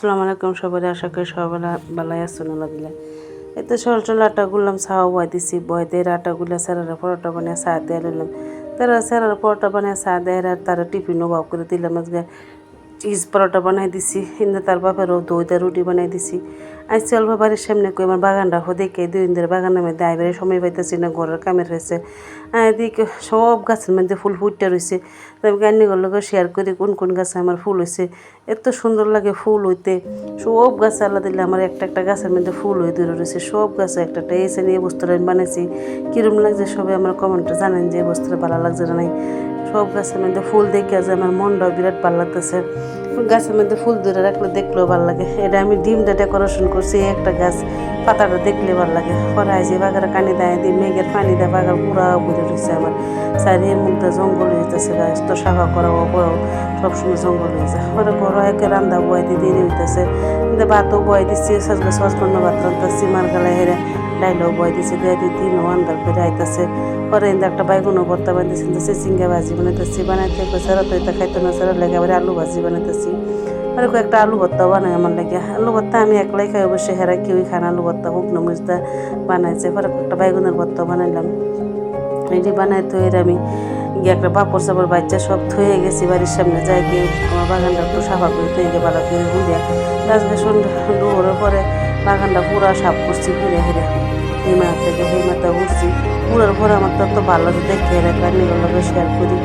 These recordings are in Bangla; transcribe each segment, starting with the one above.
আসসালামু আলাইকুম সবাই, আশা করি সবাই ভালোই আছেন। আলহামদুলিল্লাহ। এই তো সরচল আটা গুললাম, ছাওয়া বয় দিছি, বয় দিয়ে আটাগুলো স্যারের পরোটা বানিয়ে চা দিয়ে নিলাম। তারা স্যারের পরোটা বানিয়ে চা দেয় আর তারা টিফিনও বাউ করে দিলাম। আজকে চিজ পরোটা বানাই দিছি, কিন্তু তার বাপেরও দইটা রুটি বানাই দিছি। আজকে অল্প বাড়ির সামনে কই আমার বাগানটা দেখে 2 দিন ধরে বাগানের মধ্যে আইবারে সময় পাইতেছি না, ঘরের কামের হয়েছে। এদিকে সব গাছের মধ্যে ফুল ফুটতে রয়েছে। তবে গান্নিগুলোর লোক শেয়ার করি কোন কোন গাছে আমার ফুল হয়েছে। এত সুন্দর লাগে ফুল হইতে। সব গাছে আল্লাহ দিলে আমার একটা একটা গাছের মধ্যে ফুল হয়ে ধরে রয়েছে। সব গাছে একটা একটা এসে নিয়ে বস্তুটা আমি বানাইছি। কীরকম লাগছে সবাই আমার কমেন্টে জানেন যে বস্তুটা ভালো লাগছে না নাই। সব গাছের মধ্যে ফুল দেখে যে আমার মনটাও বিরাট ভালো লাগতেছে। গাছের মধ্যে ফুল ধরে রাখলে দেখলেও ভালো লাগে। এটা আমি ডিমটা ডেকোরেশন করছি, একটা গাছ পাতাটা দেখলে ভালো লাগে। পরে আইসি বাগারে কানি দেয় দিই, মেঘের পানি দেয়, বাগার পুরা ঘুরে রয়েছে আমার চারির মধ্যে জঙ্গল হইতেছে। গাছ তো সাফা করা পরেও সবসময় জঙ্গল হয়েছে। পরে বড় একে রান্দা বয় দিয়ে দেরি হইতেছে, কিন্তু ভাতও বয় দিচ্ছি, সজপন্ন ভাত রান্তাছি, মার গালায় হেরে ডাইলও বয় দিচ্ছি, দিয়ে দিনও আন্দার করে আইতেছে। পরে কিন্তু একটা বাইগুনও ভর্তা বানিয়েছি, চিংড়া ভাজি বানাইতেছি, বানাইতে সেরা তো এটা খাইতে না, সেরা লেগে আবার আলু ভাজি বানাইতেছি। পরে কয়েকটা আলু ভর্তাও বানাই আমার লাগে। আলু ভর্তা আমি একলাই খাই, অবশ্যই হেরা কেউই খান আলু ভর্তা, শুকনো মরিচটা বানাইছে। পরে কয়েকটা বাইগুনের ভর্তাও বানাইলাম। এটি বানাই তো এর আমি গিয়ে একটা পাপড় চাপড় বাচ্চা সব থয়ে গেছি বাড়ির সামনে, যাই গিয়ে আমার বাগানটা একটু সাফা করে থয়ে গিয়ে ভালো করে ঘুরিয়া আজকে সন্ধ্যা দুপুরের পরে বাগানটা পুরা সাফ করছি ঘুরে হেরে। হিমা থেকে হিমাতা উঠছি পুরার পরে আমার তো এত ভালো লাগছে দেখে হেরে কান্নিগুলোকে শেয়ার করি,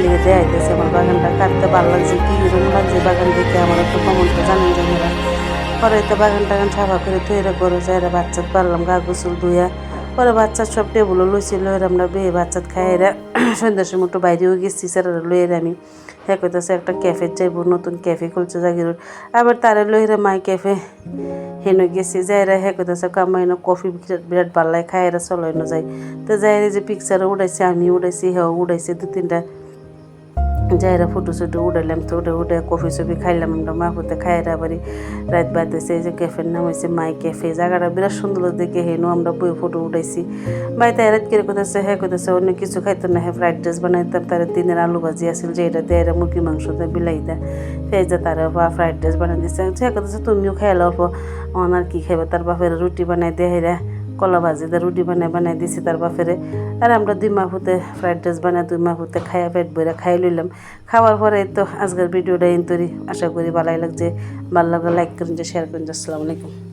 লিখে দেখাইতেছে আমার বাগানটা কাটতে ভালো লাগছে, কী রকম লাগছে বাগান দেখে আমার একটু কমেন্টটা জানেন যারা। পরে তো বাগান টাগান সাফা করে তৈরি করে যায় বাচ্চা পারলাম গা গোসল ধুইয়া। পরে বাচ্চার সব টেবুলও লইছিল, আমরা বেয়ে বাচ্চাত খাই এরা সন্ধ্যার সময় একটু বাইরেও গেছি স্যার লইয়ের আমি। হ্যাঁ কইতেছে একটা ক্যাফে যাইব, নতুন ক্যাফে খুলছে জাগির। আবার তারা লইরে মাই ক্যাফে হেন গেছি, যাইরা হ্যাঁ কইতেছে কামাইনো কফি বিরাট ভাল লাগে, খাই এরা চলাইনো যায়। তো যাইরে যে পিকচারও উঠাইছে, আমি উঠাইছি, হ্যাঁ উঠাইছে 2-3টা, যাইরা ফটো ছটো উঠাইলাম। তো উঠে কফি চফি খাইলাম আমরা মা হতে খাইরা বাড়ি রাত বাড়তেছে। এই যে ক্যাফের নাম হয়েছে মাই ক্যাফে, জায়গাটা বিরাট সুন্দর দেখে হেনো আমরা বই ফটো উঠাইছি। বাড়িতে রাত করে কোথাছে হ্যাঁ কোথাছে অন্য কিছু খাইতো না, হ্যাঁ ফ্রাইড রাইস বানাইতাম, তার দিনের আলু ভাজি আসছিল যে এটা দিয়ে মুরগি মাংস দিয়ে বিলাইতা ফেজা তারা বা ফ্রাইড রাইস বানাই দিচ্ছে। হ্যাঁ কোথাছে তুমিও খাইলে অল্প, আর কি খাইবে, তার বাপের রুটি বানাই দিয়ে হেরা কলা ভাজি দিয়ে রুটি বানাই দিছি তার বাপেরে। আর আমরা 2 মাহ হতে ফ্রাইড রাইস বানাই 2 মাহ হতে খাইয়া পেট বইরা খাই লইলাম। খাওয়ার পরে তো আজকের ভিডিওটা ইন্তরি, আশা করি ভালোই লাগছে। ভালো লাগলে লাইক করুন, শেয়ার করুন। আসসালামু আলাইকুম।